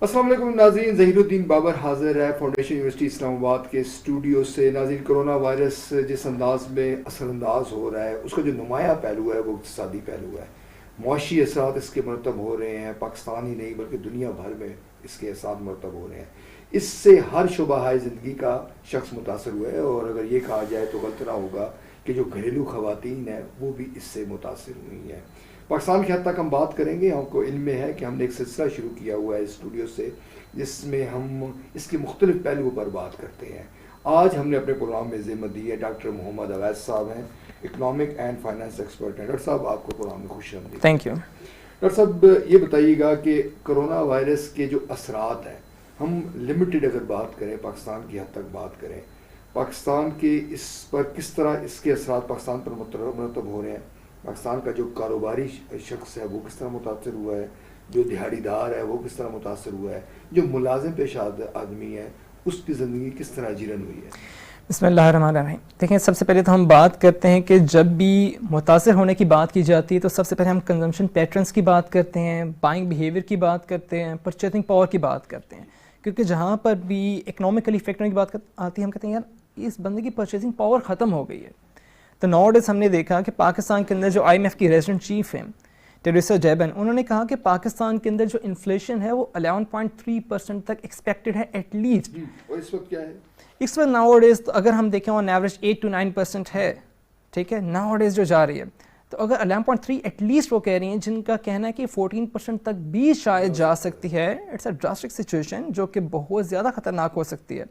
السلام علیکم ناظرین، ظہیر الدین بابر حاضر ہے فاؤنڈیشن یونیورسٹی اسلام آباد کے اسٹوڈیو سے۔ ناظرین، کرونا وائرس جس انداز میں اثر انداز ہو رہا ہے اس کا جو نمایاں پہلو ہے وہ اقتصادی پہلو ہے۔ معاشی اثرات اس کے مرتب ہو رہے ہیں، پاکستان ہی نہیں بلکہ دنیا بھر میں اس کے اثرات مرتب ہو رہے ہیں۔ اس سے ہر شعبہ زندگی کا شخص متاثر ہوا ہے، اور اگر یہ کہا جائے تو غلط نہ ہوگا کہ جو گھریلو خواتین ہیں وہ بھی اس سے متاثر ہوئی ہیں۔ پاکستان کی حد تک ہم بات کریں گے۔ ہم کو علم میں ہے کہ ہم نے ایک سلسلہ شروع کیا ہوا ہے اسٹوڈیو سے، جس میں ہم اس کے مختلف پہلوؤں پر بات کرتے ہیں۔ آج ہم نے اپنے پروگرام میں ذمت دی ہے ڈاکٹر محمد اویس صاحب ہیں، اکنامک اینڈ فائنانس ایکسپرٹ ہیں۔ ڈاکٹر صاحب، آپ کو پروگرام میں خوش آمدید۔ Thank you. ڈاکٹر صاحب، یہ بتائیے گا کہ کرونا وائرس کے جو اثرات ہیں، ہم لمیٹڈ اگر بات کریں، پاکستان کی حد تک بات کریں، پاکستان کے اس پر کس طرح اس کے اثرات پاکستان پر مرتب ہو رہے ہیں؟ پاکستان کا جو کاروباری شخص ہے وہ کس طرح متاثر ہوا ہے، جو دہاڑی دار ہے وہ کس طرح متاثر ہوا ہے، جو ملازم پیشہ آدمی ہے اس کی زندگی کس طرح جیرن ہوئی ہے؟ بسم اللہ الرحمن الرحیم۔ دیکھیں، سب سے پہلے تو ہم بات کرتے ہیں کہ جب بھی متاثر ہونے کی بات کی جاتی ہے تو سب سے پہلے ہم کنزمپشن پیٹرنس کی بات کرتے ہیں، بائنگ بیہیویئر کی بات کرتے ہیں، پرچیزنگ پاور کی بات کرتے ہیں، کیونکہ جہاں پر بھی اکنامکلی فیکٹر کی بات آتی ہے ہم کہتے ہیں یار اس بندے کی پرچیزنگ پاور ختم ہو گئی ہے۔ تو ناؤڈیز ہم نے دیکھا کہ پاکستان کے اندر جو آئی ایم ایف کی ریزیڈنٹ چیف ہیں ٹیریسا جیبن، انہوں نے کہا کہ پاکستان کے اندر جو انفلیشن ہے وہ 11.3% تک ایکسپیکٹڈ ہے ایٹ لیسٹ۔ اور اس وقت کیا ہے؟ اس وقت ناؤ ڈیز اگر ہم دیکھیں آن ایوریج 8 to 9% ہے، ٹھیک ہے، ناؤ ڈیز جو جا رہی ہے۔ تو اگر 11.3 ایٹ لیسٹ وہ کہہ رہی ہیں، جن کا کہنا ہے کہ 14% تک بھی شاید جا سکتی ہے، اٹس اے ڈراسٹک سچویشن جو کہ بہت زیادہ خطرناک ہو سکتی ہے۔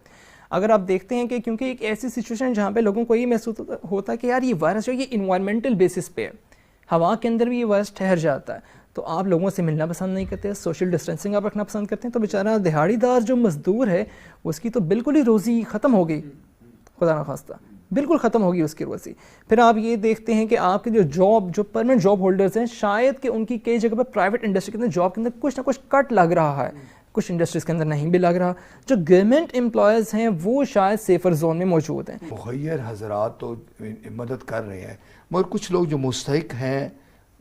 اگر آپ دیکھتے ہیں کہ کیونکہ ایک ایسی سچویشن جہاں پہ لوگوں کو یہ محسوس ہوتا ہے کہ یار یہ وائرس جو ہے یہ انوائرمنٹل بیسس پہ ہے، ہوا کے اندر بھی یہ وائرس ٹھہر جاتا ہے، تو آپ لوگوں سے ملنا پسند نہیں کرتے، سوشل ڈسٹینسنگ آپ رکھنا پسند کرتے ہیں، تو بیچارہ دہاڑی دار جو مزدور ہے اس کی تو بالکل ہی روزی ختم ہو گئی، خدا نخواستہ بالکل ختم ہوگی اس کی روزی۔ پھر آپ یہ دیکھتے ہیں کہ آپ کے جو پرمنٹ جاب ہولڈرز ہیں، شاید کہ ان کی کئی جگہ پر پرائیویٹ انڈسٹری کے اندر جاب کے اندر کچھ نہ کچھ کٹ لگ رہا ہے، کچھ انڈسٹریز کے اندر نہیں بھی لگ رہا۔ جو گورنمنٹ امپلائیز ہیں وہ شاید سیفر زون میں موجود ہیں۔ مخیر حضرات تو مدد کر رہے ہیں، مگر کچھ لوگ جو مستحق ہیں،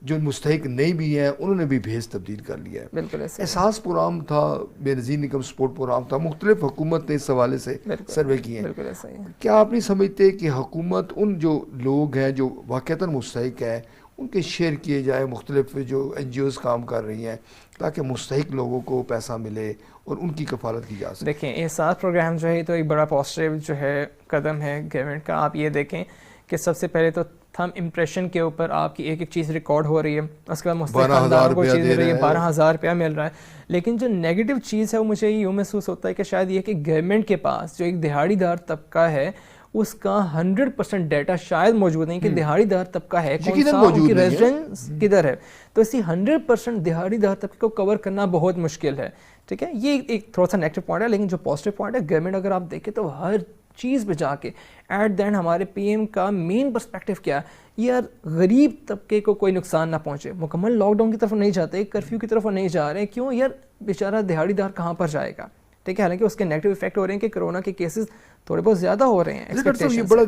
جو مستحق نہیں بھی ہیں، انہوں نے بھی بھیس تبدیل کر لیا ہے۔ بالکل ایسے احساس پروگرام تھا، بے نظیر انکم سپورٹ پروگرام تھا، مختلف حکومت نے اس حوالے سے سروے کیے ہیں۔ بالکل ایسا ہی ہے۔ کیا آپ نہیں سمجھتے کہ حکومت ان جو لوگ ہیں جو واقعتاً مستحق ہیں ان کے شیئر کیے جائے، مختلف جو این جی اوز کام کر رہی ہیں تاکہ مستحق لوگوں کو پیسہ ملے اور ان کی کفالت کی جا سکے؟ دیکھیں، احساس پروگرام جو ہے تو ایک بڑا پازیٹیو جو ہے قدم ہے گورنمنٹ کا۔ آپ یہ دیکھیں کہ سب سے پہلے تو تھم امپریشن کے اوپر آپ کی ایک ایک چیز ریکارڈ ہو رہی ہے، اس کے بعد مستحق خاندانوں کو چیز مل رہی ہے، 12,000 روپیہ مل رہا ہے۔ لیکن جو نیگیٹو چیز ہے وہ مجھے یوں محسوس ہوتا ہے کہ شاید یہ کہ گورنمنٹ کے پاس جو ایک دہاڑی دار طبقہ ہے اس کا 100% ڈیٹا شاید موجود نہیں کہ دہاڑی دار طبقہ ہے کون سا، ان کی ریزیڈنس کدھر ہے، تو اسی 100% دہاڑی دار طبقے کو کور کرنا بہت مشکل ہے، ٹھیک ہے۔ یہ ایک تھوڑا سا نیگیٹو پوائنٹ ہے، لیکن جو پازیٹیو پوائنٹ ہے گورنمنٹ اگر آپ دیکھیں تو ہر چیز پہ جا کے ایٹ دا اینڈ ہمارے پی ایم کا مین پرسپیکٹیو کیا ہے، یار غریب طبقے کو کوئی نقصان نہ پہنچے۔ مکمل لاک ڈاؤن کی طرف نہیں جاتے، کرفیو کی طرف نہیں جا رہے، کیوں یار بیچارہ دہاڑی دار کہاں پر جائے گا، ٹھیک ہے۔ حالانکہ اس کے نیگیٹو افیکٹ ہو رہے ہیں کہ کرونا کے کیسز تھوڑے بہت زیادہ ہو رہے ہیں۔ یہ بڑا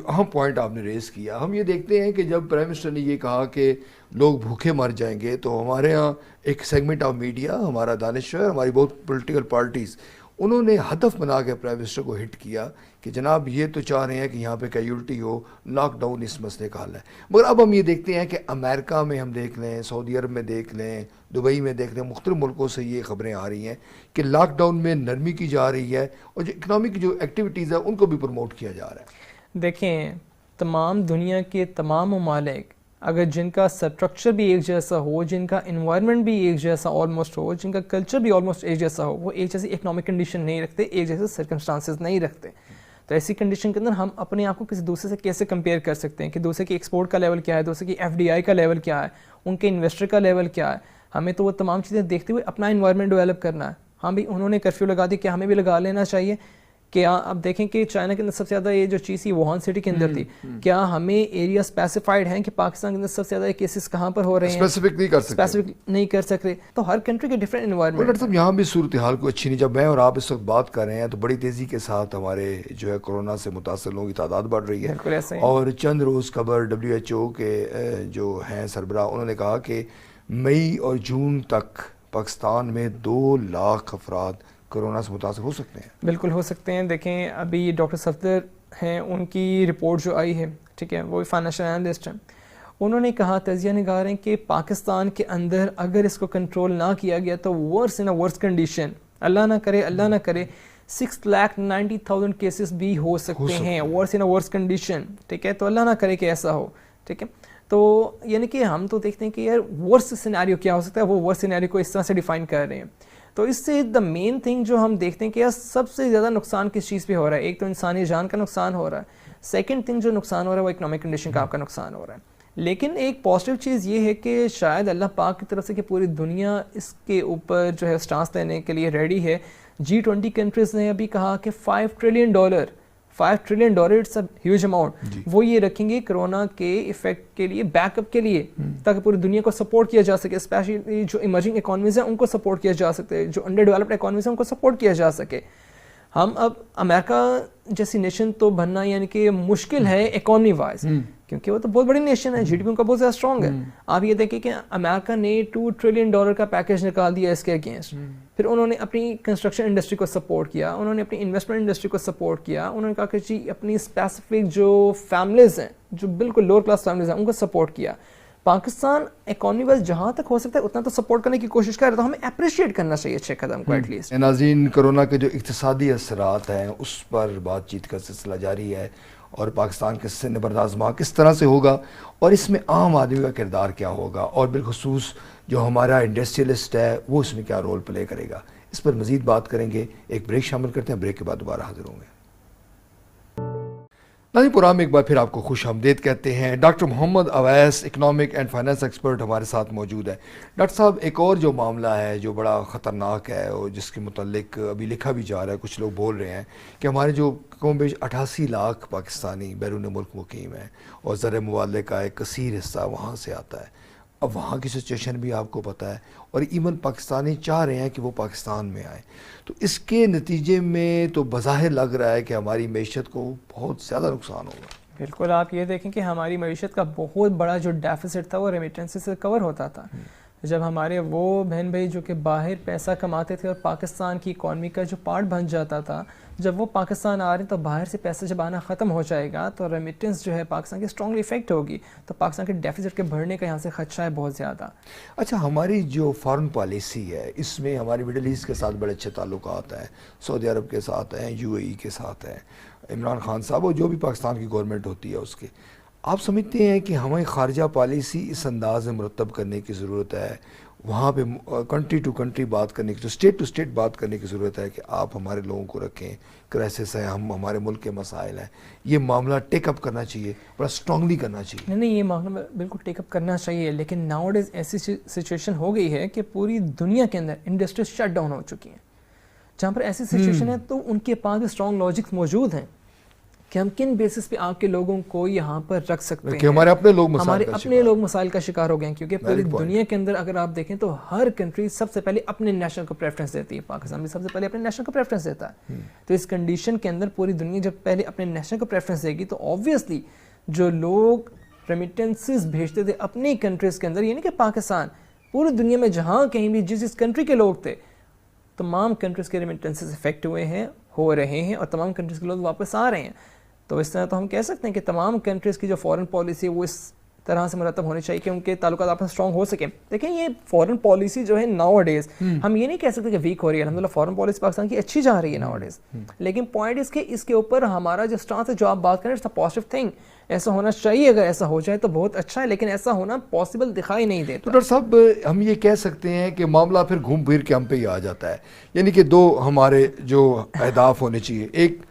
اہم پوائنٹ آپ نے ریز کیا۔ ہم یہ دیکھتے ہیں کہ جب پرائم منسٹر نے یہ کہا کہ لوگ بھوکے مر جائیں گے تو ہمارے ہاں ایک سیگمنٹ آف میڈیا، ہمارا دانشور، ہماری بہت پولیٹیکل پارٹیز، انہوں نے ہدف بنا کے پرائم منسٹر کو ہٹ کیا کہ جناب یہ تو چاہ رہے ہیں کہ یہاں پہ کیجولٹی ہو، لاک ڈاؤن اس مسئلے کا حل ہے۔ مگر اب ہم یہ دیکھتے ہیں کہ امریکہ میں ہم دیکھ لیں، سعودی عرب میں دیکھ لیں، دبئی میں دیکھ لیں، مختلف ملکوں سے یہ خبریں آ رہی ہیں کہ لاک ڈاؤن میں نرمی کی جا رہی ہے اور جو اکنامک جو ایکٹیویٹیز ہیں ان کو بھی پروموٹ کیا جا رہا ہے۔ دیکھیں، تمام دنیا کے تمام ممالک اگر جن کا سٹرکچر بھی ایک جیسا ہو، جن کا انوائرمنٹ بھی ایک جیسا آلموسٹ ہو، جن کا کلچر بھی آلموسٹ ایک جیسا ہو، وہ ایک جیسی اکنامک کنڈیشن نہیں رکھتے، ایک جیسے سرکمسٹانسز نہیں رکھتے۔ تو ایسی کنڈیشن کے اندر ہم اپنے آپ کو کسی دوسرے سے کیسے کمپیئر کر سکتے ہیں کہ دوسرے کی ایکسپورٹ کا لیول کیا ہے، دوسرے کی ایف ڈی آئی کا لیول کیا ہے، ان کے انویسٹر کا لیول کیا ہے۔ ہمیں تو وہ تمام چیزیں دیکھتے ہوئے اپنا انوائرمنٹ ڈیولپ کرنا ہے۔ ہاں بھی انہوں نے کرفیو لگا دی، کیا ہمیں بھی لگا لینا چاہیے؟ کیا آپ دیکھیں کہ چائنا کے اندر سب سے زیادہ یہ جو چیز تھی ووہان سٹی کے اندر تھی، کیا ہمیں ایریا اسپیسیفائڈ ہیں کہ پاکستان کے اندر سب سے زیادہ کیسز کہاں پر ہو رہے ہیں؟ اسپیسیفک نہیں کر سکتے۔ تو ہر کنٹری کے ڈفرینٹ انوائرمنٹ۔ ڈاکٹر صاحب، یہاں بھی صورتحال کو اچھی نہیں، جب میں اور آپ اس وقت بات کر رہے ہیں تو بڑی تیزی کے ساتھ ہمارے جو ہے کورونا سے متاثر لوگوں کی تعداد بڑھ رہی ہے، اور چند روز خبر WHO کے جو ہیں سربراہ، انہوں نے کہا کہ مئی اور جون تک پاکستان میں 2 لاکھ افراد کرونا سے متاثر ہو سکتے ہیں؟ بالکل ہو سکتے ہیں. دیکھیں ابھی ڈاکٹر صفدر ہیں, ان کی رپورٹ جو آئی ہے, ٹھیک ہے, وہ فائنینشیل انالسٹ ہیں, انہوں نے کہا, تجزیہ نگار ہیں, کہ پاکستان کے اندر اگر اس کو کنٹرول نہ کیا گیا تو ورس ان ورس کنڈیشن, اللہ نہ کرے 6,90,000 کیسز بھی ہو سکتے ہیں, ورس ان ورس کنڈیشن, ٹھیک ہے, تو اللہ نہ کرے کہ ایسا ہو, ٹھیک ہے. تو یعنی کہ ہم تو دیکھتے ہیں کہ یار ورس سینیریو کیا ہو سکتا ہے, وہ ورس سینیریو کو اس طرح سے ڈیفائن کر رہے ہیں. تو اس سے دا مین تھنگ جو ہم دیکھتے ہیں کہ یار سب سے زیادہ نقصان کس چیز پہ ہو رہا ہے, ایک تو انسانی جان کا نقصان ہو رہا ہے, سیکنڈ تھنگ جو نقصان ہو رہا ہے وہ اکنامک کنڈیشن کا آپ کا نقصان ہو رہا ہے. لیکن ایک پازیٹیو چیز یہ ہے کہ شاید اللہ پاک کی طرف سے کہ پوری دنیا اس کے اوپر جو ہے سٹانس لینے کے لیے ریڈی ہے. G20 کنٹریز نے ابھی کہا کہ $5 trillion it's a huge amount, وہ یہ رکھیں گے کرونا کے ایفیکٹ کے لیے, بیک اپ کے لیے, تاکہ پوری دنیا کو سپورٹ کیا جا سکے, اسپیشلی جو ایمرجنگ اکانومیز ہیں ان کو سپورٹ کیا جا سکے, جو انڈر ڈیولپڈ اکانومیز ہیں ان کو سپورٹ کیا جا سکے. ہم اب امریکہ جیسی نیشن تو بننا یعنی کہ مشکل ہے اکانومی وائز, کیونکہ وہ تو بہت بڑی نیشن ہے, جی ڈی پی ان کا بہت زیادہ اسٹرانگ ہے. آپ یہ دیکھیں کہ امریکہ نے $2 ٹریلین کا پیکیج نکال دیا اس کے اگینسٹ. پھر انہوں نے اپنی کنسٹرکشن انڈسٹری کو سپورٹ کیا, انہوں نے اپنی انویسٹمنٹ انڈسٹری کو سپورٹ کیا, انہوں نے کہا کہ جی اپنی اسپیسیفک جو فیملیز ہیں, جو بالکل لوور کلاس فیملیز ہیں, ان کو سپورٹ کیا. پاکستان اکانومی وائز جہاں تک ہو سکتا ہے اتنا تو سپورٹ کرنے کی کوشش کر رہا, تو ہمیں اپریشیٹ کرنا چاہیے اچھے قدم کو ایٹ لیسٹ. ناظرین, کرونا کے جو اقتصادی اثرات ہیں اس پر بات چیت کا سلسلہ جاری ہے, اور پاکستان کے سن بردازمہ کس طرح سے ہوگا, اور اس میں عام آدمی کا کردار کیا ہوگا, اور بالخصوص جو ہمارا انڈسٹریلسٹ ہے وہ اس میں کیا رول پلے کرے گا, اس پر مزید بات کریں گے. ایک بریک شامل کرتے ہیں, بریک کے بعد دوبارہ حاضر ہوں گے. ناظرین, پروگرام میں ایک بار پھر آپ کو خوش آمدید کہتے ہیں. Doctor Muhammad Owais, economic and finance expert ہمارے ساتھ موجود ہے. ڈاکٹر صاحب, ایک اور جو معاملہ ہے جو بڑا خطرناک ہے, اور جس کے متعلق ابھی لکھا بھی جا رہا ہے, کچھ لوگ بول رہے ہیں کہ ہمارے جو کم بیش 88 لاکھ پاکستانی بیرون ملک مقیم ہیں, اور زر مبادلے کا ایک کثیر حصہ وہاں سے آتا ہے. اب وہاں کی سچویشن بھی آپ کو پتہ ہے, اور ایون پاکستانی چاہ رہے ہیں کہ وہ پاکستان میں آئیں, تو اس کے نتیجے میں تو بظاہر لگ رہا ہے کہ ہماری معیشت کو بہت زیادہ نقصان ہوگا. بالکل, آپ یہ دیکھیں کہ ہماری معیشت کا بہت بڑا جو ڈیفیسٹ تھا وہ ریمیٹنس سے کور ہوتا تھا. جب ہمارے وہ بہن بھائی جو کہ باہر پیسہ کماتے تھے اور پاکستان کی اکانومی کا جو پارٹ بن جاتا تھا, جب وہ پاکستان آ رہے ہیں تو باہر سے پیسہ جب آنا ختم ہو جائے گا تو ریمیٹنس جو ہے پاکستان کی اسٹرانگلی افیکٹ ہوگی, تو پاکستان کے ڈیفیسٹ کے بڑھنے کا یہاں سے خدشہ ہے بہت زیادہ. اچھا, ہماری جو فارن پالیسی ہے اس میں ہماری مڈل ایسٹ کے ساتھ بڑے اچھے تعلقات ہیں, سعودی عرب کے ساتھ ہیں, UAE کے ساتھ ہیں, عمران خان صاحب, اور جو بھی پاکستان کی گورنمنٹ ہوتی ہے اس کے. آپ سمجھتے ہیں کہ ہمیں خارجہ پالیسی اس انداز میں مرتب کرنے کی ضرورت ہے, وہاں پہ کنٹری ٹو کنٹری بات کرنے کی, اسٹیٹ ٹو اسٹیٹ بات کرنے کی ضرورت ہے کہ آپ ہمارے لوگوں کو رکھیں, کرائسس ہے, ہمارے ملک کے مسائل ہیں, یہ معاملہ ٹیک اپ کرنا چاہیے, بڑا اسٹرانگلی کرنا چاہیے؟ نہیں, یہ معاملہ بالکل ٹیک اپ کرنا چاہیے, لیکن ناؤ ڈیز ایسی سچویشن ہو گئی ہے کہ پوری دنیا کے اندر انڈسٹریز شٹ ڈاؤن ہو چکی ہیں. جہاں پر ایسی سچویشن ہے تو ان کے پاس اسٹرانگ لاجکس موجود ہیں کہ ہم کن بیسس پہ آپ کے لوگوں کو یہاں پر رکھ سکتے ہیں, کہ ہمارے اپنے لوگ مسائل کا شکار ہو گئے ہیں. کیونکہ پوری دنیا کے اندر اگر آپ دیکھیں تو ہر کنٹری سب سے پہلے اپنے نیشنل کو پریفرنس دیتی ہے, پاکستان بھی سب سے پہلے اپنے نیشنل کو پریفرنس دیتا ہے. تو اس کنڈیشن کے اندر پوری دنیا جب پہلے اپنے نیشنل کو پریفرنس دے گی تو آبویسلی جو لوگ ریمیٹنسز بھیجتے تھے اپنی کنٹریز کے اندر, یعنی کہ پاکستان, پوری دنیا میں جہاں کہیں بھی جس کنٹری کے لوگ تھے, تمام کنٹریز کے ریمیٹنسز افیکٹ ہوئے ہیں, ہو رہے ہیں, اور تمام کنٹریز کے لوگ واپس آ رہے ہیں. تو اس طرح تو ہم کہہ سکتے ہیں کہ تمام کنٹریز کی جو فارن پالیسی وہ اس طرح سے مرتب ہونی چاہیے کہ ان کے تعلقات آپس میں اسٹرانگ ہو سکیں. دیکھیں, یہ فارن پالیسی جو ہے ناؤ ڈیز ہم یہ نہیں کہہ سکتے کہ ویک ہو رہی ہے, الحمدللہ فارن پالیسی پاکستان کی اچھی جا رہی ہے ناؤ ڈیز, لیکن پوائنٹ اس کے اوپر ہمارا جو اسٹانس ہے جو آپ بات کریں, اٹس اے پازیٹیو تھنگ, ایسا ہونا چاہیے. اگر ایسا ہو جائے تو بہت اچھا ہے, لیکن ایسا ہونا پاسبل دکھائی نہیں دیتا. تو ڈاکٹر صاحب, ہم یہ کہہ سکتے ہیں کہ معاملہ پھر گھوم پھر کے ہم پہ ہی آ جاتا ہے, یعنی کہ 2 ہمارے جو اہداف ہونے چاہیے. ایک,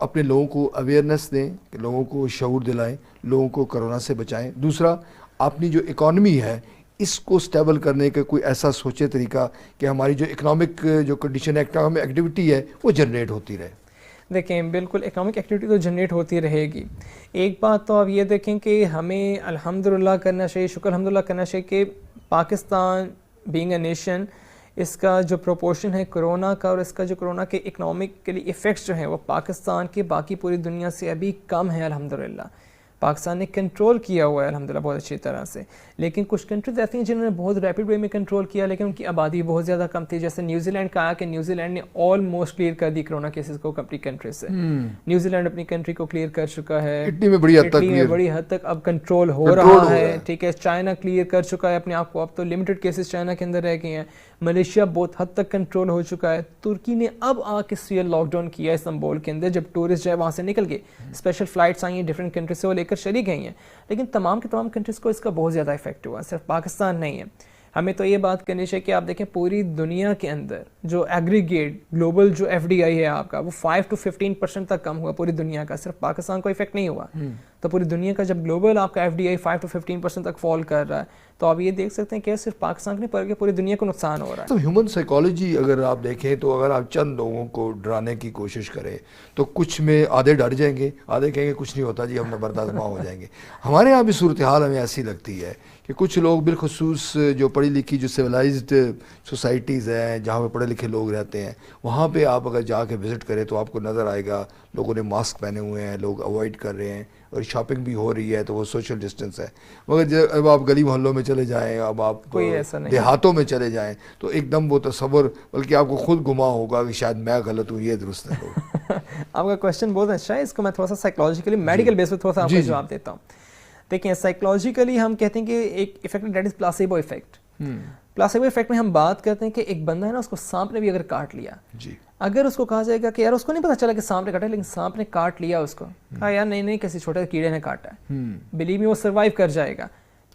اپنے لوگوں کو اویئرنیس دیں, لوگوں کو شعور دلائیں, لوگوں کو کرونا سے بچائیں. دوسرا, اپنی جو اکانومی ہے اس کو سٹیبل کرنے کا کوئی ایسا سوچے طریقہ کہ ہماری جو اکنامک جو کنڈیشن ہے, اکنامک ایکٹیویٹی ہے, وہ جنریٹ ہوتی رہے. دیکھیں, بالکل اکنامک ایکٹیویٹی تو جنریٹ ہوتی رہے گی. ایک بات تو آپ یہ دیکھیں کہ ہمیں الحمدللہ کرنا چاہیے, شکر الحمدللہ کرنا چاہیے کہ پاکستان بینگ اے نیشن, اس کا جو پروپورشن ہے کرونا کا, اور اس کا جو کرونا کے اکنامکلی ایفیکٹس جو ہیں وہ پاکستان کے باقی پوری دنیا سے ابھی کم ہے الحمدللہ. پاکستان نے کنٹرول کیا ہوا ہے الحمدللہ بہت اچھی طرح سے. لیکن کچھ کنٹریز ایسی ہیں جنہوں نے بہت ریپڈ وے میں کنٹرول کیا لیکن ان کی آبادی بہت زیادہ کم تھی. جیسے نیوزی لینڈ کا کہ نیوزی لینڈ نے آلموسٹ کلیئر کر دی کرونا کیسز کو اپنی کنٹری سے. نیوزی لینڈ اپنی کنٹری کو کلیئر کر چکا ہے, اٹلی میں بڑی حد تک اب کنٹرول ہو رہا ہے. ٹھیک ہے, چائنا کلیئر کر چکا ہے اپنے آپ کو, اب تو لمیٹڈ کیسز چائنا کے اندر رہ گئے ہیں. ملیشیا بہت حد تک کنٹرول ہو چکا ہے. ترکی نے اب آ کے سیریل لاک ڈاؤن کیا ہے استنبول کے اندر, جب ٹورسٹ جو ہے وہاں سے نکل گئے, اسپیشل فلائٹس آئی ہیں ڈفرینٹ کنٹریز سے وہ لے کر چلی گئی ہیں. لیکن تمام کے تمام کنٹریز کو اس کا بہت زیادہ افیکٹ ہوا, صرف پاکستان نہیں ہے. ہمیں تو یہ بات کرنی چاہیے کہ آپ دیکھیں پوری دنیا کے اندر جو ایگریگیٹ گلوبل جو ایف ڈی آئی ہے آپ کا, وہ 5 to 15% تک کم ہوا پوری دنیا کا, صرف پاکستان کو افیکٹ نہیں ہوا. تو پوری دنیا کا جب گلوبل آپ کا ایف ڈی آئی 5 to 15% تک فال کر رہا ہے تو آپ یہ دیکھ سکتے ہیں کہ صرف پاکستان کے نہیں بلکہ پوری دنیا کو نقصان ہو رہا ہے. تو ہیومن سائیکالوجی اگر آپ دیکھیں تو اگر آپ چند لوگوں کو ڈرانے کی کوشش کریں تو کچھ میں آدھے ڈر جائیں گے, آدھے کہیں گے کچھ نہیں ہوتا جی, ہم نبردار ہو جائیں گے. ہمارے یہاں بھی صورتحال ہمیں ایسی لگتی ہے کہ کچھ لوگ بالخصوص جو پڑھی لکھی جو سویلائزڈ سوسائٹیز ہیں جہاں پہ پڑھے لکھے لوگ رہتے ہیں, وہاں پہ آپ اگر جا کے وزٹ کریں تو آپ کو نظر آئے گا لوگوں نے ماسک پہنے ہوئے ہیں, لوگ اوائڈ کر رہے ہیں, اور شاپنگ بھی ہو رہی ہے تو وہ سوشل ڈسٹینس ہے. مگر جب آپ گلی محلوں میں چلے جائیں, اب آپ دیہاتوں میں چلے جائیں تو ایک دم وہ تصور, بلکہ آپ کو خود گما ہوگا کہ شاید میں غلط ہوں, یہ درست ہے. آپ کا کوشچن بہت اچھا ہے, اس کو میں تھوڑا سا سائیکولوجیکلی میڈیکل بیس پہ تھوڑا سا آپ کو جواب دیتا ہوں. دیکھیں سائیکولوجیکلی ہم کہتے ہیں کہ ایک effect that is placebo effect. Placebo effect میں ہم بات کرتے ہیں کہ ایک بندہ ہے نا, اس کو سانپ نے بھی اگر کاٹ لیا, اگر اس کو کہا جائے گا کہ یار اس کو نہیں پتا چلا کہ سانپ نے کاٹا, لیکن سانپ نے کاٹ لیا اس کو, کہا یار نہیں کسی چھوٹے کیڑے نے کاٹا ہے, بلیو می وہ سروائیو کر جائے گا.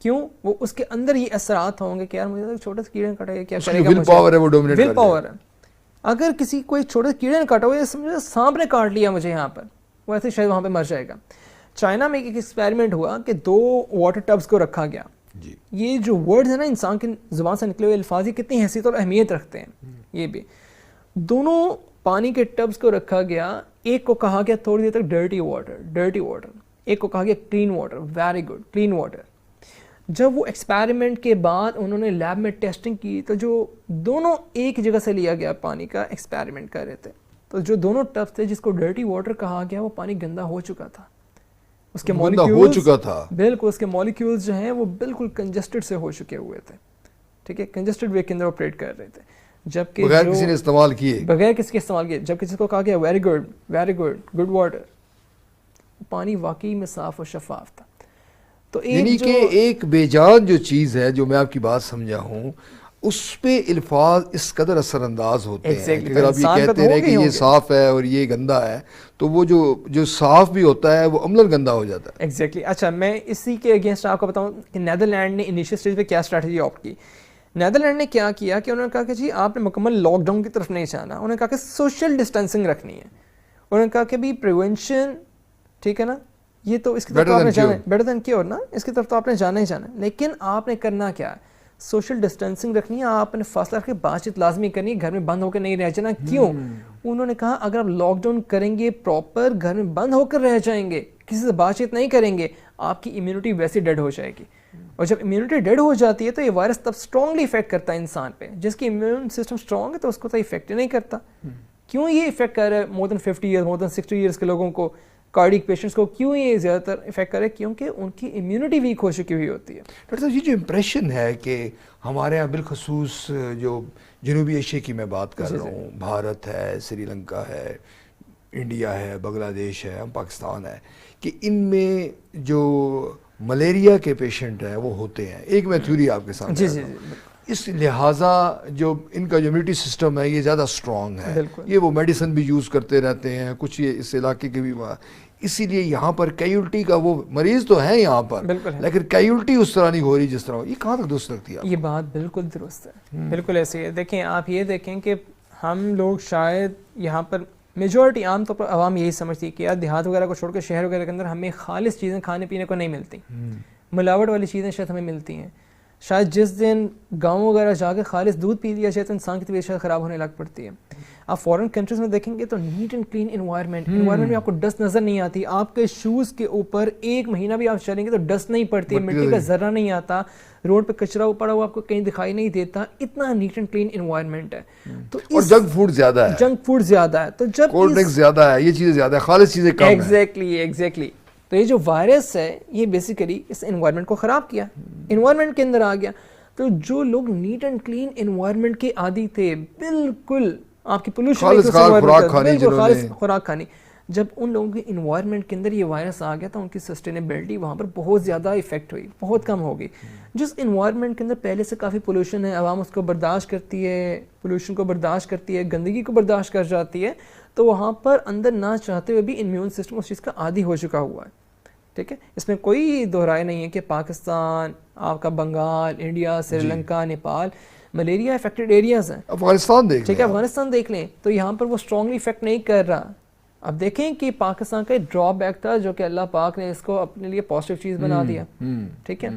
کیوں؟ وہ اس کے اندر یہ اثرات ہوں گے کہ یار مجھے چھوٹے سے کیڑے نے کاٹا, کیا کرے گا, ول پاور ہے, وہ ڈومینیٹ ول پاور ہے. اگر کسی کوئی چھوٹے سے کیڑے نے کاٹا ہوا, یہ سمجھو سانپ نے کاٹ لیا مجھے یہاں پر, وہ ایسے شاید وہاں پہ مر جائے گا. چائنا میں ایک ایکسپیریمنٹ ہوا کہ 2 واٹر ٹبس کو رکھا گیا. یہ جو ورڈز ہیں نا انسان کی زبان سے نکلے ہوئے الفاظ, یہ کتنی حیثیت اور اہمیت رکھتے ہیں. یہ بھی دونوں پانی کے ٹبس کو رکھا گیا, ایک کو کہا گیا تھوڑی دیر تک ڈرٹی واٹر, ایک کو کہا گیا clean water, very good clean water. جب وہ ایکسپیریمنٹ کے بعد انہوں نے لیب میں ٹیسٹنگ کی تو جو دونوں ایک جگہ سے لیا گیا پانی کا ایکسپیریمنٹ کر رہے تھے, تو جو دونوں ٹبس تھے جس کو ڈرٹی واٹر کہا گیا وہ پانی گندا ہو چکا تھا, اس کے مولیکیولز بالکل اس کے مولیکیولز جو ہیں وہ بالکل کنجسٹڈ سے ہو چکے ہوئے تھے. ٹھیک ہے, کنجسٹڈ وے کے اندر آپریٹ کر رہے تھے, جبکہ بغیر کسی نے استعمال کیے, بغیر کسی کے استعمال کیے, جب کسی کو کہا گیا ویری گڈ واٹر, پانی واقعی میں صاف اور شفاف تھا. تو یعنی کہ ایک بے جان جو چیز ہے, جو میں آپ کی بات سمجھا ہوں, اس پہ الفاظ اس قدر اثر انداز ہوتے ہیں کہ اگر آپ یہ کہتے ہیں کہ یہ صاف ہے اور یہ گندا ہے, تو وہ جو صاف بھی ہوتا ہے وہ عملاً گندا ہو جاتا ہے. ایگزیکٹلی. اچھا میں اسی کے اگینسٹ آپ کو بتاؤں کہ نیدرلینڈ نے انیشیل اسٹیج پہ کیا اسٹریٹجی آپٹ کی. نیدرلینڈ نے کیا کیا کہ انہوں نے کہا کہ جی آپ نے مکمل لاک ڈاؤن کی طرف نہیں جانا, انہوں نے کہا کہ سوشل ڈسٹینسنگ رکھنی ہے. انہوں نے کہا کہ بھی پریونشن, ٹھیک ہے نا, یہ تو اس کی طرف آپ نے جانا ہے, بیٹر دین کیور نا, اس کی طرف تو آپ نے جانا ہی جانا ہے. لیکن آپ نے کرنا کیا ہے, سوشل ڈسٹینسنگ رکھنی ہے, آپ نے فاصلہ رکھ کے بات چیت لازمی کرنی ہے, گھر میں بند ہو کے نہیں رہ جانا. کیوں؟ انہوں نے کہا اگر آپ لاک ڈاؤن کریں گے پراپر, گھر میں بند ہو کر رہ جائیں گے, کسی سے بات چیت نہیں کریں گے, آپ کی امیونٹی ویسے ڈیڈ ہو جائے گی. اور جب امیونٹی ڈیڈ ہو جاتی ہے تو یہ وائرس تب اسٹرانگلی افیکٹ کرتا ہے انسان پہ. جس کی امیون سسٹم اسٹرانگ ہے تو اس کو تو افیکٹ ہی نہیں کرتا. کیوں یہ افیکٹ کر رہا ہے مور دین 50 ایئر, مور دین 60 ایئرس کے لوگوں کو, کارڈک پیشنٹس کو کیوں یہ زیادہ تر افیکٹ کرے؟ کیونکہ ان کی امیونٹی ویک ہو چکی ہوئی ہوتی ہے. ڈاکٹر صاحب, یہ جو امپریشن ہے کہ ہمارے یہاں بالخصوص جو جنوبی ایشیا کی میں بات کر رہا ہوں, بھارت ہے, سری لنکا ہے, انڈیا ہے, بنگلہ دیش ہے, پاکستان ہے, کہ ان میں جو ملیریا کے پیشنٹ ہیں وہ ہوتے ہیں. ایک میں تھیوری آپ کے سامنے اس لہٰذا جو ان کا جو امیونٹی سسٹم ہے یہ زیادہ اسٹرانگ ہے, یہ وہ میڈیسن بھی یوز کرتے رہتے ہیں, کچھ یہ اس علاقے کے بھی, اسی لیے یہاں پر کیجولٹی کا وہ مریض تو ہیں یہاں پر, لیکن کیجولٹی اس طرح نہیں ہو رہی جس طرح. یہ کہاں تک درست لگتی ہے؟ یہ بات بالکل درست ہے, بالکل ایسے ہے. دیکھیں آپ یہ دیکھیں کہ ہم لوگ شاید یہاں پر میجورٹی عام طور پر عوام یہی سمجھتی ہے کہ یار دیہات وغیرہ کو چھوڑ کے شہر وغیرہ کے اندر ہمیں خالص چیزیں کھانے پینے کو نہیں ملتی, ملاوٹ والی چیزیں شاید ہمیں ملتی ہیں. شاید جس دن گاؤں وغیرہ جا کے خالص دودھ پی لیا جائے تو انسان کی طبیعت شاید خراب ہونے لگ پڑتی ہے. آپ فورن کنٹریز میں دیکھیں گے تو نیٹ اینڈ کلین انوائرمنٹ میں آپ کو ڈسٹ نظر نہیں آتی. آپ کے شوز کے اوپر 1 مہینہ بھی آپ چلیں گے تو ڈسٹ نہیں پڑتی, مٹی کا ذرہ نہیں آتا, روڈ پہ کچرا پڑا ہوا آپ کو کہیں دکھائی نہیں دیتا. اتنا نیٹ اینڈ کلین انوائرمنٹ ہے. تو اور جنک فوڈ زیادہ ہے, جنک فوڈ زیادہ ہے, تو جب کولڈ ڈرنک زیادہ ہے, یہ چیزیں زیادہ ہے, خالص چیزیں کم ہیں. ایگزیکٹلی. تو یہ جو وائرس ہے یہ بیسیکلی اس انوائرمنٹ کو خراب کیا, انوائرمنٹ کے اندر آ گیا. تو جو لوگ نیٹ اینڈ کلین انوائرمنٹ کے عادی تھے, بالکل آپ کی پولوشن خوراک کھانی, جب ان لوگوں کے انوائرمنٹ کے اندر یہ وائرس آ گیا تو ان کی سسٹینیبلٹی وہاں پر بہت زیادہ افیکٹ ہوئی, بہت کم ہو گئی. جس انوائرمنٹ کے اندر پہلے سے کافی پولوشن ہے, عوام اس کو برداشت کرتی ہے, پولوشن کو برداشت کرتی ہے, گندگی کو برداشت کر جاتی ہے, تو وہاں پر اندر نہ چاہتے ہوئے بھی امیون سسٹم اس چیز کا عادی ہو چکا ہوا ہے. ٹھیک ہے, اس میں کوئی دو رائے نہیں ہے کہ پاکستان, آپ کا Bengal, India, Sri Lanka, Nepal malaria affected areas ہیں. افغانستان دیکھ ٹھیک ہے, افغانستان دیکھ لیں تو یہاں پر وہ اسٹرانگلی افیکٹ نہیں کر رہا. اب دیکھیں کہ پاکستان کا ایک ڈرا بیک تھا جو کہ اللہ پاک نے اس کو اپنے لیے پازیٹیو چیز بنا دیا. ٹھیک ہے,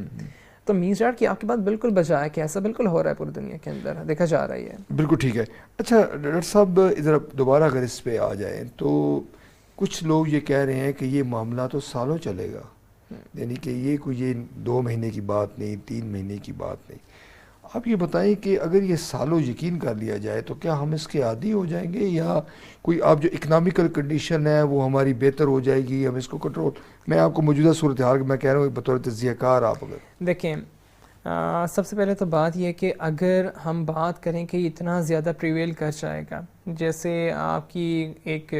تو مینس ڈیٹ کہ آپ کی بات بالکل بجا ہے کہ ایسا بالکل ہو رہا ہے پوری دنیا کے اندر, دیکھا جا رہا ہے. بالکل ٹھیک ہے. اچھا ڈاکٹر صاحب, ادھر دوبارہ اگر اس پہ آ جائیں تو کچھ لوگ یہ کہہ رہے ہیں کہ یہ معاملہ تو سالوں چلے گا, یعنی کہ یہ کوئی 2 مہینے کی بات نہیں, 3 مہینے کی بات نہیں. آپ یہ بتائیں کہ اگر یہ سالوں یقین کر لیا جائے تو کیا ہم اس کے عادی ہو جائیں گے, یا کوئی آپ جو اکنامیکل کنڈیشن ہے وہ ہماری بہتر ہو جائے گی, ہم اس کو کنٹرول. میں آپ کو موجودہ صورتحال میں کہہ رہا ہوں بطور تجزیہ کار, آپ اگر دیکھیں, سب سے پہلے تو بات یہ کہ اگر ہم بات کریں کہ اتنا زیادہ پریویل کر جائے گا, جیسے آپ کی ایک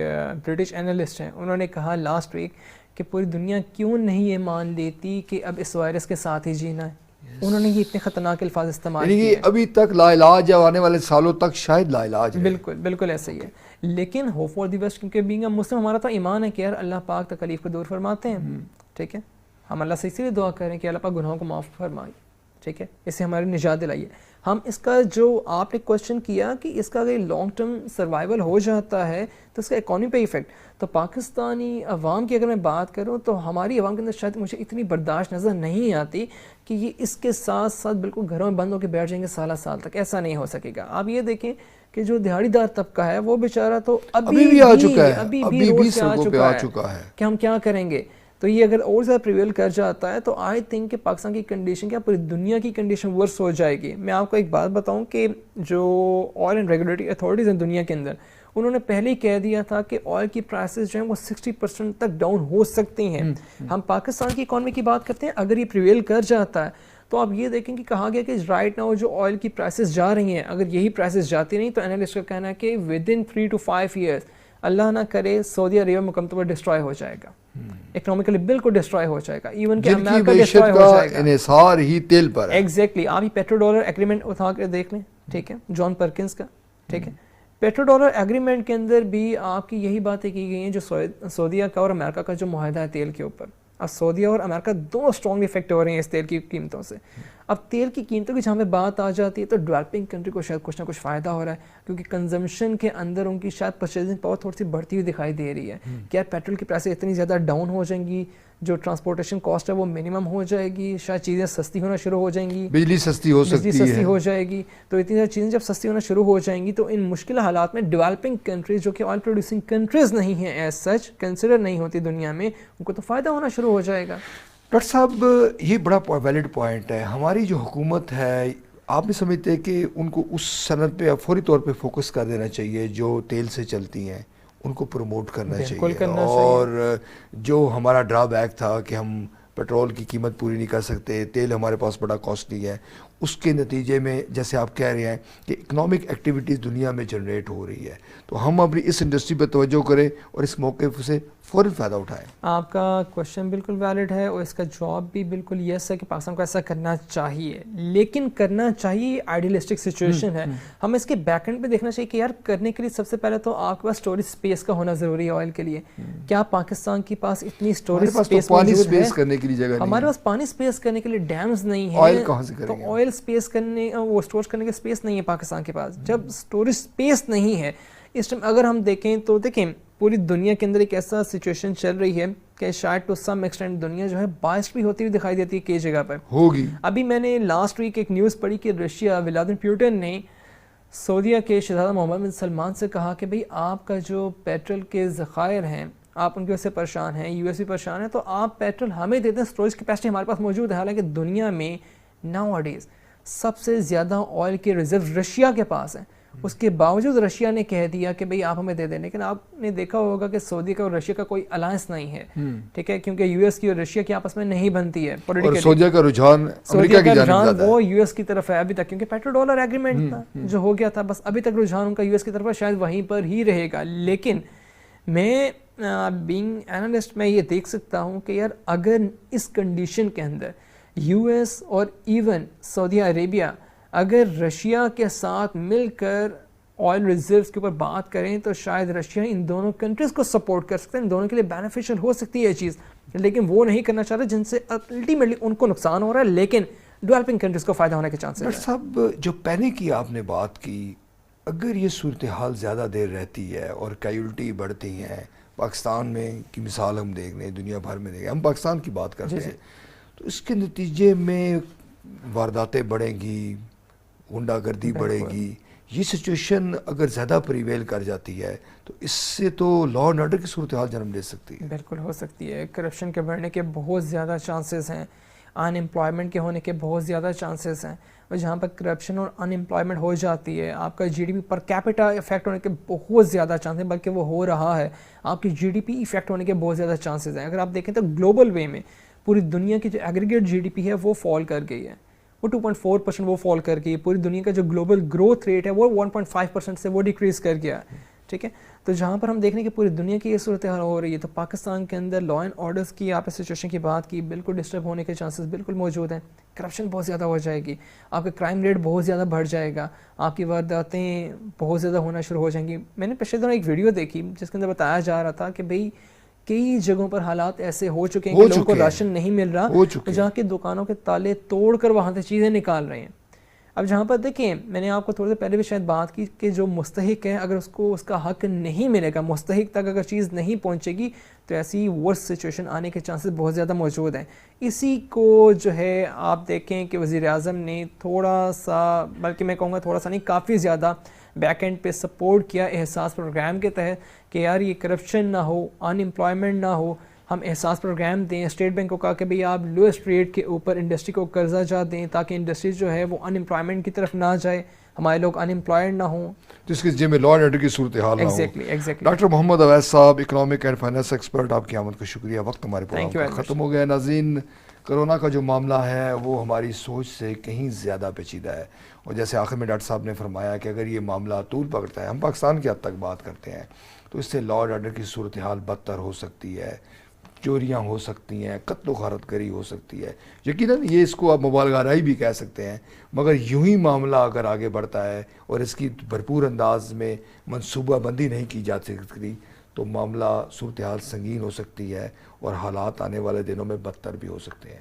برٹش اینالسٹ ہیں, انہوں نے کہا لاسٹ ویک کہ پوری دنیا کیوں نہیں یہ مان لیتی کہ اب اس وائرس کے ساتھ ہی جینا ہے. انہوں نے یہ اتنے خطرناک الفاظ استعمال کیے, یعنی ابھی تک لا علاج ہے, آنے والے سالوں تک شاید لا علاج ہے. بالکل بالکل ایسا ہی ہے. لیکن ہوپ فار دی بیسٹ, کیونکہ بینگ اے مسلم ہمارا تو ایمان ہے کہ یار اللہ پاک تکلیف کو دور فرماتے ہیں. ٹھیک ہے, ہم اللہ سے اسی لیے دعا کریں کہ اللہ پاک گناہوں کو معاف فرمائے. ٹھیک ہے, اس سے ہماری نجات دلائیے. ہم اس کا جو آپ نے کوشچن کیا کہ اس کا اگر لانگ ٹرم سروائیول ہو جاتا ہے تو اس کا اکانومی پہ ایفیکٹ, تو پاکستانی عوام کی اگر میں بات کروں تو ہماری عوام کے اندر شاید مجھے اتنی برداشت نظر نہیں آتی کہ یہ اس کے ساتھ ساتھ بالکل گھروں میں بند ہو کے بیٹھ جائیں گے سالہ سال تک. ایسا نہیں ہو سکے گا. آپ یہ دیکھیں کہ جو دیہڑی دار طبقہ ہے وہ بیچارہ تو ابھی بھی آ چکا ہے کہ ہم کیا کریں گے. تو یہ اگر اور زیادہ پریویل کر جاتا ہے تو آئی تھنک کہ پاکستان کی کنڈیشن کیا پوری دنیا کی کنڈیشن ورس ہو جائے گی. میں آپ کو ایک بات بتاؤں کہ جو آئل اینڈ ریگولیٹری اتھارٹیز ہیں دنیا کے اندر, انہوں نے پہلے ہی کہہ دیا تھا کہ آئل کی پرائسز جو ہیں وہ 60% تک ڈاؤن ہو سکتی ہیں. ہم پاکستان کی اکانومی کی بات کرتے ہیں, اگر یہ پریویل کر جاتا ہے تو آپ یہ دیکھیں کہ کہا گیا کہ رائٹ ناؤ جو آئل کی پرائسز جا رہی ہیں, اگر یہی پرائسز جاتی نہیں تو انالسٹ کا کہنا ہے کہ ود ان 3 to 5 years اللہ نہ کرے سعودی عربیہ مکمل طور پر ڈسٹرائے ہو جائے گا, اکنامکلی بالکل ڈسٹرائے ہو جائے گا. ایون کہ امریکہ ڈسٹرائے ہو جائے گا, انحصار ہی تیل پر ہے. ایگزیکٹلی, آپ یہ پیٹرو ڈالر ایگریمنٹ اٹھا کے دیکھ لیں. ٹھیک ہے, جان پرکنس کا. ٹھیک ہے, پیٹرو ڈالر ایگریمنٹ کے اندر بھی آپ کی یہی باتیں کی گئی ہیں جو سعودیہ کا اور امریکہ کا جو معاہدہ ہے تیل کے اوپر. اب سعودیہ اور امریکہ دونوں اسٹرانگلی افیکٹ ہو رہے ہیں اس تیل کی قیمتوں سے. اب تیل کی قیمتوں کی جہاں پہ بات آ جاتی ہے تو ڈیولپنگ کنٹری کو شاید کچھ نہ کچھ فائدہ ہو رہا ہے, کیونکہ کنزمپشن کے اندر ان کی شاید پرچیزنگ پاور تھوڑی سی بڑھتی ہوئی دکھائی دے رہی ہے. کیا پیٹرول کی پرائسیں اتنی زیادہ ڈاؤن ہو جائیں گی, جو ٹرانسپورٹیشن کاسٹ ہے وہ منیمم ہو جائے گی, شاید چیزیں سستی ہونا شروع ہو جائیں گی, بجلی سستی ہو جائے گی. تو اتنی ساری چیزیں جب سستی ہونا شروع ہو جائیں گی تو ان مشکل حالات میں ڈیولپنگ کنٹریز جو کہ آئل پروڈیوسنگ کنٹریز نہیں ہیں, ایز سچ کنسیڈر نہیں ہوتی دنیا میں, ان کو تو فائدہ ہونا شروع ہو جائے گا. ڈاکٹر صاحب یہ بڑا ویلڈ پوائنٹ ہے. ہماری جو حکومت ہے, آپ نہیں سمجھتے کہ ان کو اس صنعت پہ فوری طور پہ فوکس کر دینا چاہیے جو تیل سے چلتی ہیں, ان کو پروموٹ کرنا چاہیے. اور جو ہمارا ڈرا بیک تھا کہ ہم پیٹرول کی قیمت پوری نہیں کر سکتے, تیل ہمارے پاس بڑا کاسٹلی ہے, اس کے نتیجے میں جیسے آپ کہہ رہے ہیں کہ اکنامک ایکٹیویٹیز دنیا میں جنریٹ ہو رہی ہے, تو ہم اپنی اس انڈسٹری پہ توجہ کریں اور اس موقع سے فوراً فائدہ اٹھائیں. آپ کا کوشچن بالکل ویلڈ ہے اور اس کا جواب بھی بالکل یس ہے کہ پاکستان کو ایسا کرنا چاہیے, لیکن کرنا چاہیے آئیڈیلسٹک سچویشن ہے. ہمیں اس کے بیک اینڈ پہ دیکھنا چاہیے کہ یار کرنے کے لیے سب سے پہلے تو آپ کے پاس اسٹوریج اسپیس کا ہونا ضروری ہے آئل کے لیے. کیا پاکستان کے پاس اتنی اسٹوریج اسپیس موجود ہے؟ کرنے کے لیے جگہ نہیں, ہمارے پاس پانی اسپیس کرنے کے لیے ڈیمز نہیں ہے, آئل کہاں سے کریں گے؟ تو آئل اسپیس کرنے وہ اسٹور کرنے کی اسپیس نہیں ہے پاکستان کے پاس. جب اسٹوریج اسپیس نہیں ہے اس ٹائم, اگر ہم دیکھیں تو دیکھیں پوری دنیا کے اندر ایک ایسا سچویشن چل رہی ہے کہ شاید ٹو سم ایکسٹینٹ دنیا جو ہے بائسڈ بھی ہوتی ہوئی دکھائی دیتی ہے کئی جگہ پر ہوگی. ابھی میں نے لاسٹ ویک ایک نیوز پڑھی کہ رشیا ولادیمیر پیوٹن نے سعودیہ کے شہزادہ محمد بن سلمان سے کہا کہ بھئی آپ کا جو پیٹرول کے ذخائر ہیں آپ ان کی وجہ سے پریشان ہیں, یو ایس بھی پریشان ہے, تو آپ پیٹرول ہمیں دیتے ہیں, اسٹوریج کیپیسٹی ہمارے پاس موجود ہے. حالانکہ دنیا میں ناؤ اڈیز سب سے زیادہ آئل کے ریزرو رشیا کے پاس ہیں, اس کے باوجود رشیا نے کہہ دیا کہ بھئی آپ ہمیں دے دیں. لیکن آپ نے دیکھا ہوگا کہ سعودی کا اور رشیا کا کوئی الائنس نہیں ہے, ٹھیک ہے, کیونکہ یو ایس کی اور رشیا کی آپس میں نہیں بنتی ہے. اور سعودی کا رجحان امریکہ کی جانب زیادہ ہے, وہ یو ایس کی طرف ہے ابھی تک, کیونکہ پیٹرو ڈالر ایگریمنٹ تھا جو ہو گیا تھا, بس ابھی تک رجحان ان کا یو ایس کی طرف ہے, شاید وہیں پر ہی رہے گا. لیکن میں بینگ اینالسٹ میں یہ دیکھ سکتا ہوں کہ یار اگر اس کنڈیشن کے اندر یو ایس اور ایون سعودی عربیہ اگر رشیا کے ساتھ مل کر آئل ریزروز کے اوپر بات کریں تو شاید رشیا ان دونوں کنٹریز کو سپورٹ کر سکتے ہیں, ان دونوں کے لیے بینیفیشل ہو سکتی ہے یہ چیز. لیکن وہ نہیں کرنا چاہ رہے, جن سے الٹیمیٹلی ان کو نقصان ہو رہا ہے, لیکن ڈیولپنگ کنٹریز کو فائدہ ہونے کے چانسز ہیں. ڈاکٹر صاحب جو پینک کی آپ نے بات کی, اگر یہ صورتحال زیادہ دیر رہتی ہے اور کیجولٹی بڑھتی ہیں, پاکستان میں کی مثال ہم دیکھ لیں, دنیا بھر میں دیکھیں, ہم پاکستان کی بات کرتے ہیں, تو اس کے نتیجے میں وارداتیں بڑھیں گی, غنڈہ گردی بڑھے گی. یہ سچویشن اگر زیادہ پریویل کر جاتی ہے تو اس سے تو لا اینڈ آرڈر کی صورتحال جنم لے سکتی ہے. بالکل ہو سکتی ہے. کرپشن کے بڑھنے کے بہت زیادہ چانسز ہیں, ان امپلائمنٹ کے ہونے کے بہت زیادہ چانسز ہیں, اور جہاں پر کرپشن اور ان امپلائمنٹ ہو جاتی ہے آپ کا GDP per capita affect ہونے کے بہت زیادہ چانس ہیں, بلکہ وہ ہو رہا ہے, آپ کی جی ڈی پی افیکٹ ہونے کے بہت زیادہ چانسز ہیں. اگر آپ دیکھیں تو گلوبل وے میں پوری دنیا کی جو ایگریگیٹ جی ڈی پی ہے وہ فال کر گئی ہے, وہ 2.4% وہ فال کر گئی. پوری دنیا کا جو گلوبل گروتھ ریٹ ہے وہ 1.5% سے وہ ڈیکریز کر گیا, ٹھیک ہے. تو جہاں پر ہم دیکھ رہے ہیں کہ پوری دنیا کی یہ صورتحال ہو رہی ہے, تو پاکستان کے اندر لا اینڈ آرڈرس کی آپ اس سچویشن کی بات کی, بالکل ڈسٹرب ہونے کے چانسز بالکل موجود ہیں. کرپشن بہت زیادہ ہو جائے گی, آپ کا کرائم ریٹ بہت زیادہ بڑھ جائے گا, آپ کی وارداتیں بہت زیادہ ہونا شروع ہو جائیں گی. میں نے پچھلے دنوں ایک ویڈیو دیکھی جس کے اندر بتایا جا رہا تھا کہ بھئی کئی جگہوں پر حالات ایسے ہو چکے ہیں کہ لوگوں کو راشن نہیں مل رہا, جہاں کی دکانوں کے تالے توڑ کر وہاں سے چیزیں نکال رہے ہیں. اب جہاں پر دیکھیں, میں نے آپ کو تھوڑے سے پہلے بھی شاید بات کی کہ جو مستحق ہے اگر اس کو اس کا حق نہیں ملے گا, مستحق تک اگر چیز نہیں پہنچے گی تو ایسی ورس سچویشن آنے کے چانسز بہت زیادہ موجود ہیں. اسی کو جو ہے آپ دیکھیں کہ وزیر اعظم نے تھوڑا سا, بلکہ میں کہوں گا تھوڑا سا نہیں, کافی زیادہ بیک اینڈ پہ سپورٹ کیا احساس پروگرام کے تحت کہ یار یہ کرپشن نہ ہو, ان امپلائمنٹ نہ ہو, ہم احساس پروگرام دیں. اسٹیٹ بینک کو کہا کہ بھئی آپ لوئسٹ ریٹ کے اوپر انڈسٹری کو قرضہ جا دیں تاکہ انڈسٹری جو ہے وہ ان امپلائمنٹ کی طرف نہ جائے, ہمارے لوگ ان امپلائڈ نہ ہوں, جس کی جن میں لا اینڈ آرڈر کی صورتحال نہ ہو. ایگزیکٹلی. ڈاکٹر محمد اویس صاحب, اکنامک اینڈ فائنانس ایکسپرٹ, آپ کی آمد کا شکریہ. وقت ہمارے پروگرام کا ختم ہو گیا. ناظرین, کرونا کا جو معاملہ ہے وہ ہماری سوچ سے کہیں زیادہ پیچیدہ ہے, اور جیسے آخر میں ڈاکٹر صاحب نے فرمایا کہ اگر یہ معاملہ طول پکڑتا ہے, ہم پاکستان کی حد تک بات کرتے ہیں, تو اس سے لا اینڈ آرڈر کی صورتحال بدتر ہو سکتی ہے, چوریاں ہو سکتی ہیں, قتل و غارت گری ہو سکتی ہے. یقیناً یہ اس کو آپ مبالغہ آرائی بھی کہہ سکتے ہیں, مگر یوں ہی معاملہ اگر آگے بڑھتا ہے اور اس کی بھرپور انداز میں منصوبہ بندی نہیں کی جا سکتی تو معاملہ صورتحال سنگین ہو سکتی ہے اور حالات آنے والے دنوں میں بدتر بھی ہو سکتے ہیں.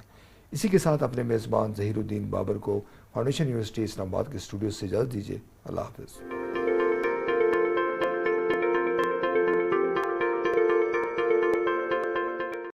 اسی کے ساتھ اپنے میزبان ظہیر الدین بابر کو فاؤنڈیشن یونیورسٹی اسلام آباد کے اسٹوڈیو سے اجازت دیجیے. اللہ حافظ.